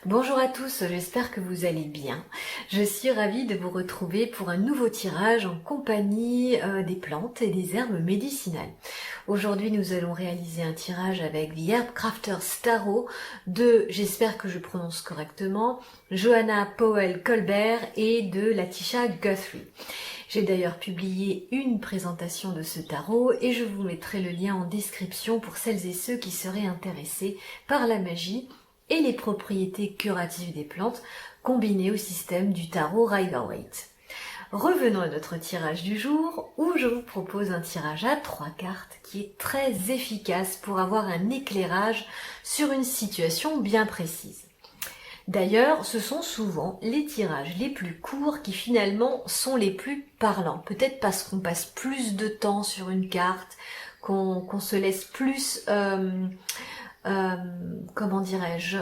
Bonjour à tous, j'espère que vous allez bien. Je suis ravie de vous retrouver pour un nouveau tirage en compagnie des plantes et des herbes médicinales. Aujourd'hui, nous allons réaliser un tirage avec The Herb Crafters Tarot de, j'espère que je prononce correctement, Johanna Powell Colbert et de Latisha Guthrie. J'ai d'ailleurs publié une présentation de ce tarot et je vous mettrai le lien en description pour celles et ceux qui seraient intéressés par la magie et les propriétés curatives des plantes combinées au système du tarot Rider-Waite. Revenons à notre tirage du jour où je vous propose un tirage à 3 cartes qui est très efficace pour avoir un éclairage sur une situation bien précise. D'ailleurs, ce sont souvent les tirages les plus courts qui finalement sont les plus parlants. Peut-être parce qu'on passe plus de temps sur une carte, qu'on se laisse plus... comment dirais-je,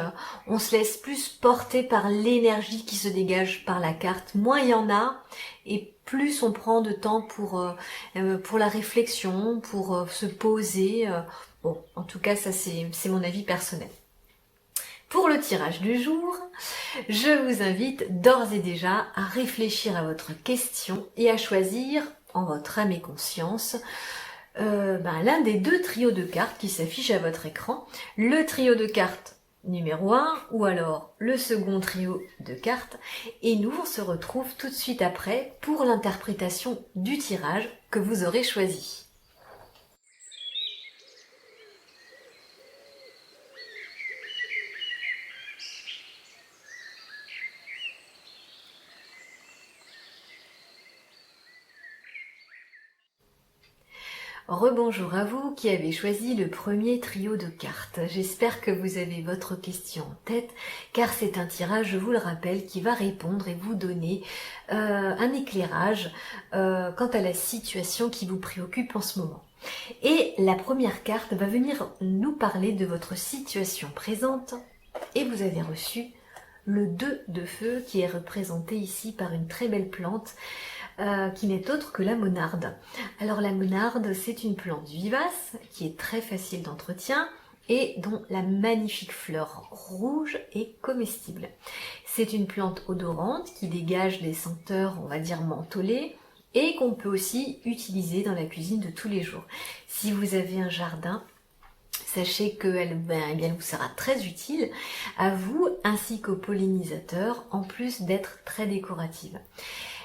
on se laisse plus porter par l'énergie qui se dégage par la carte. Moins il y en a et plus on prend de temps pour la réflexion, pour se poser. Bon, en tout cas, ça c'est mon avis personnel. Pour le tirage du jour, je vous invite d'ores et déjà à réfléchir à votre question et à choisir, en votre âme et conscience, l'un des deux trios de cartes qui s'affichent à votre écran, le trio de cartes numéro 1 ou alors le second trio de cartes, et nous on se retrouve tout de suite après pour l'interprétation du tirage que vous aurez choisi. Rebonjour à vous qui avez choisi le premier trio de cartes. J'espère que vous avez votre question en tête, car c'est un tirage, je vous le rappelle, qui va répondre et vous donner un éclairage quant à la situation qui vous préoccupe en ce moment. Et la première carte va venir nous parler de votre situation présente, et vous avez reçu le 2 de feu qui est représenté ici par une très belle plante qui n'est autre que la monarde. Alors la monarde, c'est une plante vivace qui est très facile d'entretien et dont la magnifique fleur rouge est comestible. C'est une plante odorante qui dégage des senteurs, on va dire mentholées, et qu'on peut aussi utiliser dans la cuisine de tous les jours. Si vous avez un jardin, sachez qu'elle vous sera très utile à vous ainsi qu'aux pollinisateurs, en plus d'être très décorative.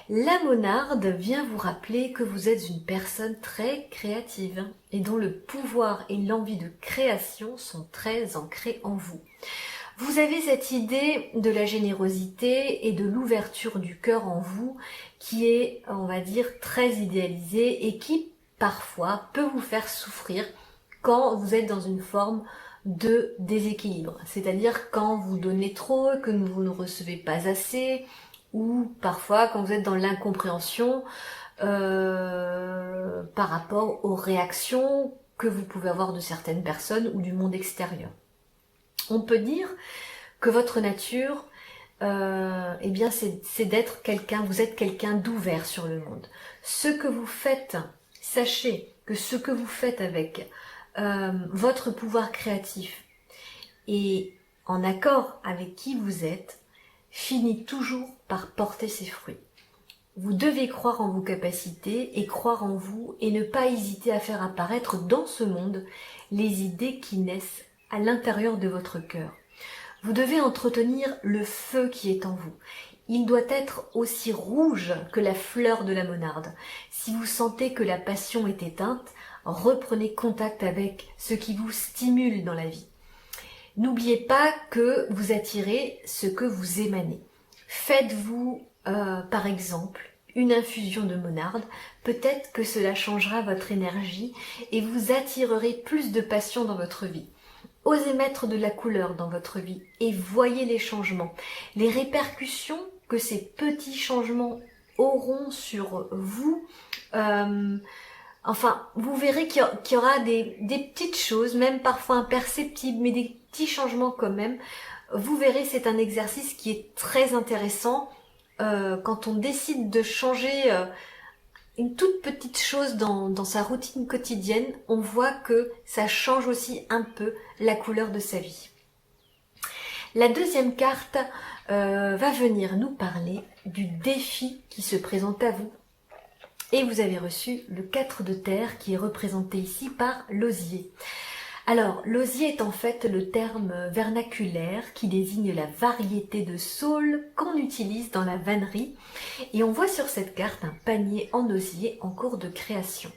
La monarde vient vous rappeler que vous êtes une personne très créative et dont le pouvoir et l'envie de création sont très ancrés en vous. Vous avez cette idée de la générosité et de l'ouverture du cœur en vous qui est, on va dire, très idéalisée et qui parfois peut vous faire souffrir quand vous êtes dans une forme de déséquilibre. C'est-à-dire quand vous donnez trop, que vous ne recevez pas assez, ou parfois quand vous êtes dans l'incompréhension par rapport aux réactions que vous pouvez avoir de certaines personnes ou du monde extérieur. On peut dire que votre nature, c'est d'être quelqu'un, vous êtes quelqu'un d'ouvert sur le monde. Ce que vous faites, sachez que ce que vous faites avec votre pouvoir créatif et en accord avec qui vous êtes, finit toujours par porter ses fruits. Vous devez croire en vos capacités et croire en vous et ne pas hésiter à faire apparaître dans ce monde les idées qui naissent à l'intérieur de votre cœur. Vous devez entretenir le feu qui est en vous. Il doit être aussi rouge que la fleur de la monarde. Si vous sentez que la passion est éteinte, reprenez contact avec ce qui vous stimule dans la vie. N'oubliez pas que vous attirez ce que vous émanez. Faites-vous, par exemple, une infusion de monarde. Peut-être que cela changera votre énergie et vous attirerez plus de passion dans votre vie. Osez mettre de la couleur dans votre vie et voyez les changements, les répercussions que ces petits changements auront sur vous. Vous verrez qu'il y aura des petites choses, même parfois imperceptibles, mais des petits changements quand même. Vous verrez, c'est un exercice qui est très intéressant quand on décide de changer une toute petite chose dans sa routine quotidienne. On voit que ça change aussi un peu la couleur de sa vie. La deuxième carte va venir nous parler du défi qui se présente à vous. Et vous avez reçu le 4 de terre qui est représenté ici par l'osier. Alors, l'osier est en fait le terme vernaculaire qui désigne la variété de saules qu'on utilise dans la vannerie. Et on voit sur cette carte un panier en osier en cours de création.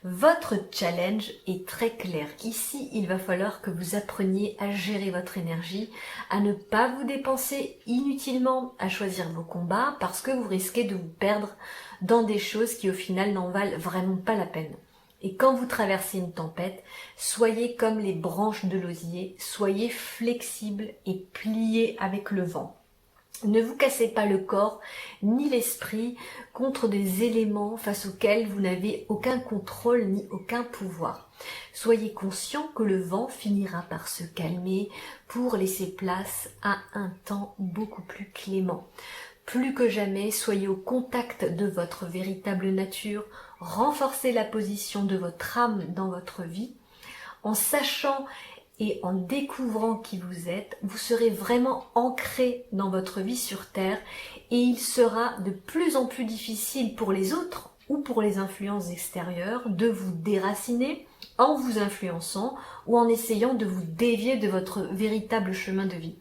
Votre challenge est très clair. Ici, il va falloir que vous appreniez à gérer votre énergie, à ne pas vous dépenser inutilement, à choisir vos combats parce que vous risquez de vous perdre dans des choses qui au final n'en valent vraiment pas la peine. Et quand vous traversez une tempête, soyez comme les branches de l'osier, soyez flexibles et pliés avec le vent. Ne vous cassez pas le corps ni l'esprit contre des éléments face auxquels vous n'avez aucun contrôle ni aucun pouvoir. Soyez conscient que le vent finira par se calmer pour laisser place à un temps beaucoup plus clément. Plus que jamais, soyez au contact de votre véritable nature, renforcez la position de votre âme dans votre vie. En sachant et en découvrant qui vous êtes, vous serez vraiment ancré dans votre vie sur Terre et il sera de plus en plus difficile pour les autres ou pour les influences extérieures de vous déraciner en vous influençant ou en essayant de vous dévier de votre véritable chemin de vie.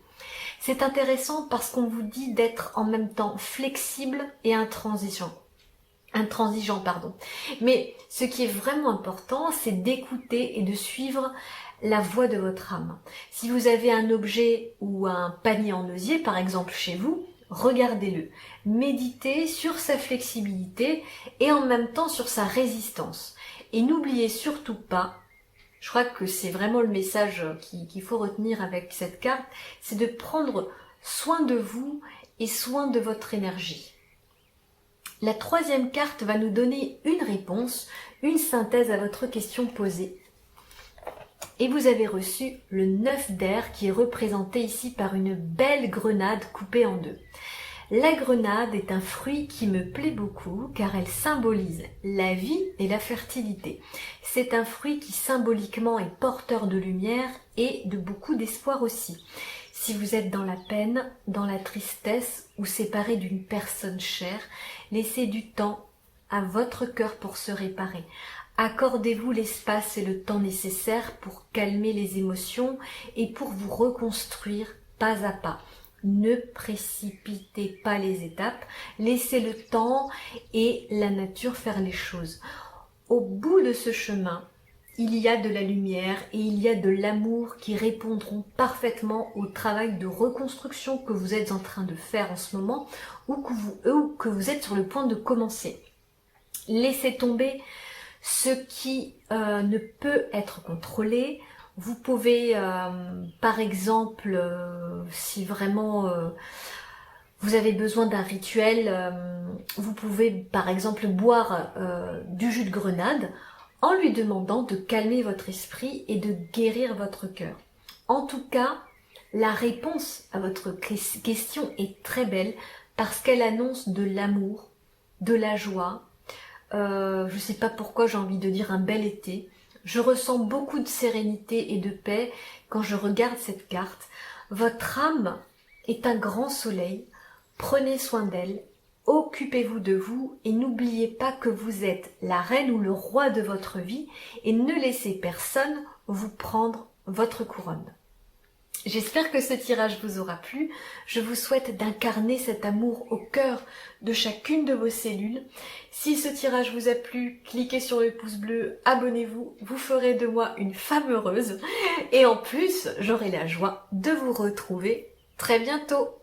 C'est intéressant parce qu'on vous dit d'être en même temps flexible et intransigeant. Mais ce qui est vraiment important, c'est d'écouter et de suivre la voix de votre âme. Si vous avez un objet ou un panier en osier, par exemple chez vous, regardez-le. Méditez sur sa flexibilité et en même temps sur sa résistance. Et n'oubliez surtout pas, je crois que c'est vraiment le message qu'il faut retenir avec cette carte, c'est de prendre soin de vous et soin de votre énergie. La troisième carte va nous donner une réponse, une synthèse à votre question posée. Et vous avez reçu le 9 d'air qui est représenté ici par une belle grenade coupée en deux. La grenade est un fruit qui me plaît beaucoup car elle symbolise la vie et la fertilité. C'est un fruit qui symboliquement est porteur de lumière et de beaucoup d'espoir aussi. Si vous êtes dans la peine, dans la tristesse ou séparé d'une personne chère, laissez du temps à votre cœur pour se réparer. Accordez-vous l'espace et le temps nécessaires pour calmer les émotions et pour vous reconstruire pas à pas. Ne précipitez pas les étapes, laissez le temps et la nature faire les choses. Au bout de ce chemin, il y a de la lumière et il y a de l'amour qui répondront parfaitement au travail de reconstruction que vous êtes en train de faire en ce moment ou que vous êtes sur le point de commencer. Laissez tomber ce qui ne peut être contrôlé. Vous pouvez, par exemple, si vraiment vous avez besoin d'un rituel, vous pouvez, par exemple, boire du jus de grenade en lui demandant de calmer votre esprit et de guérir votre cœur. En tout cas, la réponse à votre question est très belle parce qu'elle annonce de l'amour, de la joie. Je ne sais pas pourquoi j'ai envie de dire un bel été. Je ressens beaucoup de sérénité et de paix quand je regarde cette carte. Votre âme est un grand soleil. Prenez soin d'elle, occupez-vous de vous et n'oubliez pas que vous êtes la reine ou le roi de votre vie et ne laissez personne vous prendre votre couronne. J'espère que ce tirage vous aura plu. Je vous souhaite d'incarner cet amour au cœur de chacune de vos cellules. Si ce tirage vous a plu, cliquez sur le pouce bleu, abonnez-vous, vous ferez de moi une femme heureuse. Et en plus, j'aurai la joie de vous retrouver très bientôt.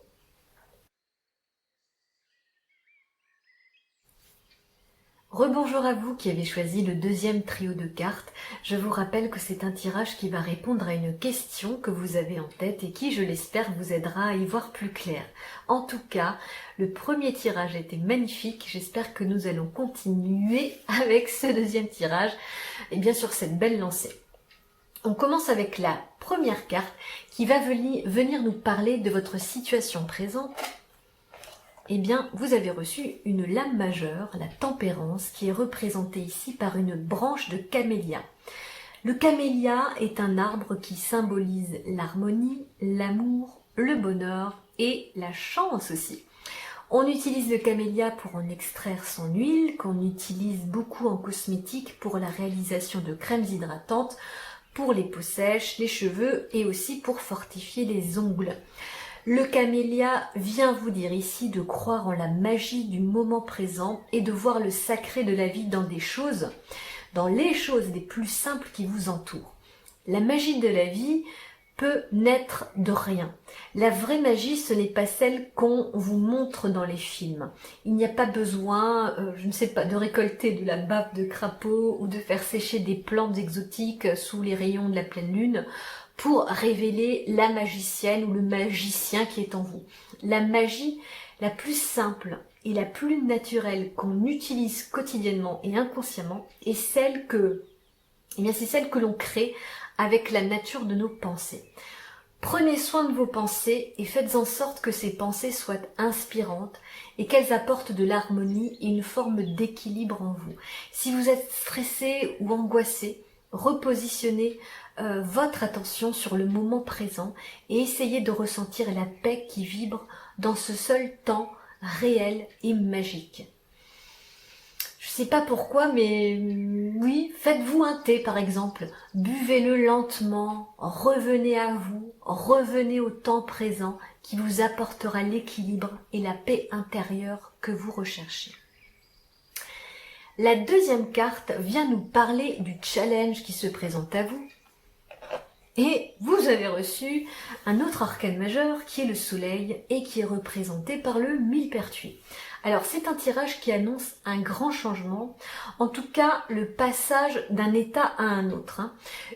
Rebonjour à vous qui avez choisi le deuxième trio de cartes. Je vous rappelle que c'est un tirage qui va répondre à une question que vous avez en tête et qui, je l'espère, vous aidera à y voir plus clair. En tout cas, le premier tirage était magnifique. J'espère que nous allons continuer avec ce deuxième tirage et bien sûr cette belle lancée. On commence avec la première carte qui va venir nous parler de votre situation présente. Eh bien, vous avez reçu une lame majeure, la tempérance, qui est représentée ici par une branche de camélia. Le camélia est un arbre qui symbolise l'harmonie, l'amour le bonheur et la chance aussi. On utilise le camélia pour en extraire son huile, qu'on utilise beaucoup en cosmétique pour la réalisation de crèmes hydratantes, pour les peaux sèches, les cheveux et aussi pour fortifier les ongles. Le camélia vient vous dire ici de croire en la magie du moment présent et de voir le sacré de la vie dans les choses les plus simples qui vous entourent. La magie de la vie peut naître de rien. La vraie magie, ce n'est pas celle qu'on vous montre dans les films. Il n'y a pas besoin, je ne sais pas, de récolter de la bave de crapaud ou de faire sécher des plantes exotiques sous les rayons de la pleine lune pour révéler la magicienne ou le magicien qui est en vous. La magie la plus simple et la plus naturelle qu'on utilise quotidiennement et inconsciemment est celle que, c'est celle que l'on crée avec la nature de nos pensées. Prenez soin de vos pensées et faites en sorte que ces pensées soient inspirantes et qu'elles apportent de l'harmonie et une forme d'équilibre en vous. Si vous êtes stressé ou angoissé, repositionnez votre attention sur le moment présent et essayez de ressentir la paix qui vibre dans ce seul temps réel et magique. Je sais pas pourquoi, mais oui, faites-vous un thé par exemple, buvez-le lentement, revenez à vous, revenez au temps présent qui vous apportera l'équilibre et la paix intérieure que vous recherchez. La deuxième carte vient nous parler du challenge qui se présente à vous. Et vous avez reçu un autre arcane majeur qui est le soleil et qui est représenté par le millepertuis. Alors c'est un tirage qui annonce un grand changement, en tout cas le passage d'un état à un autre.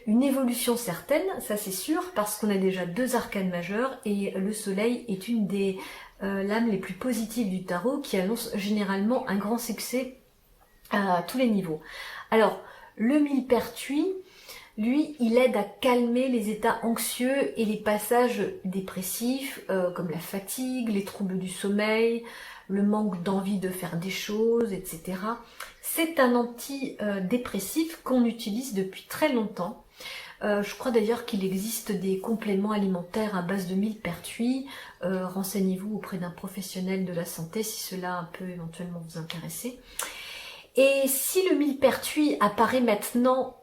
Une évolution certaine, ça c'est sûr, parce qu'on a déjà deux arcanes majeurs et le soleil est une des lames les plus positives du tarot qui annonce généralement un grand succès à tous les niveaux. Alors le millepertuis, lui, il aide à calmer les états anxieux et les passages dépressifs, comme la fatigue, les troubles du sommeil, le manque d'envie de faire des choses, etc. C'est un antidépressif qu'on utilise depuis très longtemps. Je crois d'ailleurs qu'il existe des compléments alimentaires à base de millepertuis. Renseignez-vous auprès d'un professionnel de la santé si cela peut éventuellement vous intéresser. Et si le millepertuis apparaît maintenant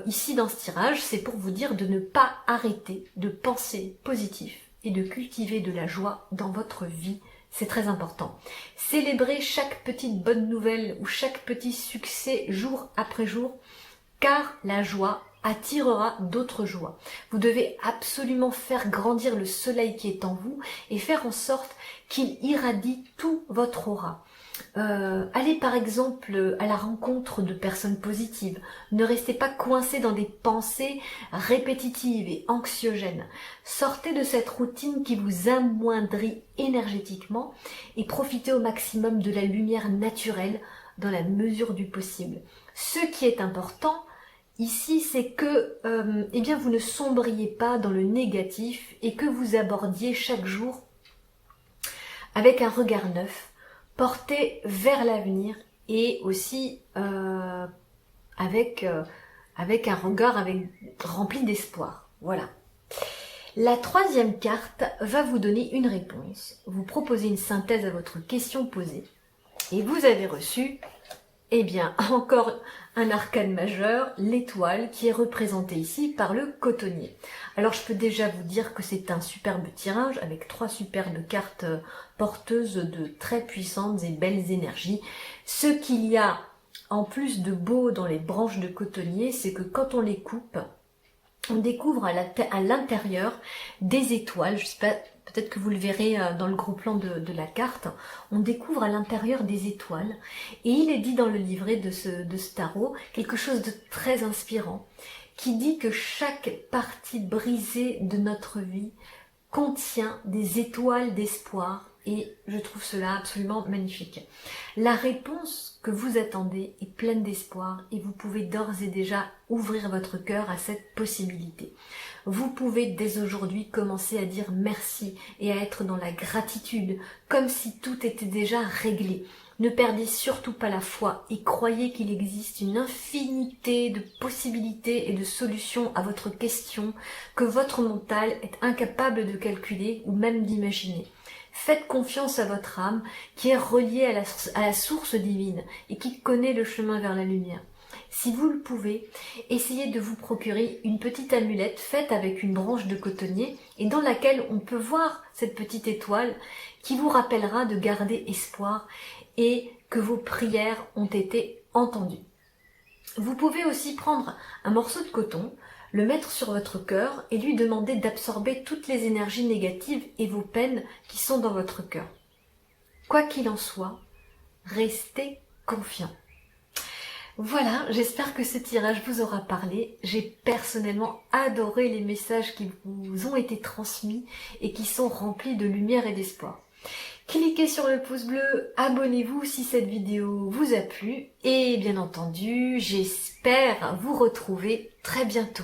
ici dans ce tirage, c'est pour vous dire de ne pas arrêter de penser positif et de cultiver de la joie dans votre vie. C'est très important. Célébrez chaque petite bonne nouvelle ou chaque petit succès jour après jour, car la joie attirera d'autres joies. Vous devez absolument faire grandir le soleil qui est en vous et faire en sorte qu'il irradie tout votre aura. Allez par exemple à la rencontre de personnes positives. Ne restez pas coincés dans des pensées répétitives et anxiogènes. Sortez de cette routine qui vous amoindrit énergétiquement et profitez au maximum de la lumière naturelle dans la mesure du possible. Ce qui est important ici, c'est que vous ne sombriez pas dans le négatif et que vous abordiez chaque jour avec un regard neuf, porté vers l'avenir et aussi avec un regard rempli d'espoir. Voilà. La troisième carte va vous donner une réponse. Vous proposez une synthèse à votre question posée et vous avez reçu encore un arcane majeur, l'étoile, qui est représentée ici par le cotonnier. Alors je peux déjà vous dire que c'est un superbe tirage avec 3 superbes cartes porteuses de très puissantes et belles énergies. Ce qu'il y a en plus de beau dans les branches de cotonnier, c'est que quand on les coupe, on découvre à l'intérieur des étoiles. Je sais pas, peut-être que vous le verrez dans le gros plan de la carte. On découvre à l'intérieur des étoiles. Et il est dit dans le livret de ce tarot quelque chose de très inspirant, qui dit que chaque partie brisée de notre vie contient des étoiles d'espoir. Et je trouve cela absolument magnifique. La réponse que vous attendez est pleine d'espoir et vous pouvez d'ores et déjà ouvrir votre cœur à cette possibilité. Vous pouvez dès aujourd'hui commencer à dire merci et à être dans la gratitude, comme si tout était déjà réglé. Ne perdez surtout pas la foi et croyez qu'il existe une infinité de possibilités et de solutions à votre question que votre mental est incapable de calculer ou même d'imaginer. Faites confiance à votre âme qui est reliée à la source divine et qui connaît le chemin vers la lumière. Si vous le pouvez, essayez de vous procurer une petite amulette faite avec une branche de cotonnier et dans laquelle on peut voir cette petite étoile qui vous rappellera de garder espoir et que vos prières ont été entendues. Vous pouvez aussi prendre un morceau de coton, le mettre sur votre cœur et lui demander d'absorber toutes les énergies négatives et vos peines qui sont dans votre cœur. Quoi qu'il en soit, restez confiant. Voilà, j'espère que ce tirage vous aura parlé. J'ai personnellement adoré les messages qui vous ont été transmis et qui sont remplis de lumière et d'espoir. Cliquez sur le pouce bleu, abonnez-vous si cette vidéo vous a plu et bien entendu, j'espère vous retrouver très bientôt.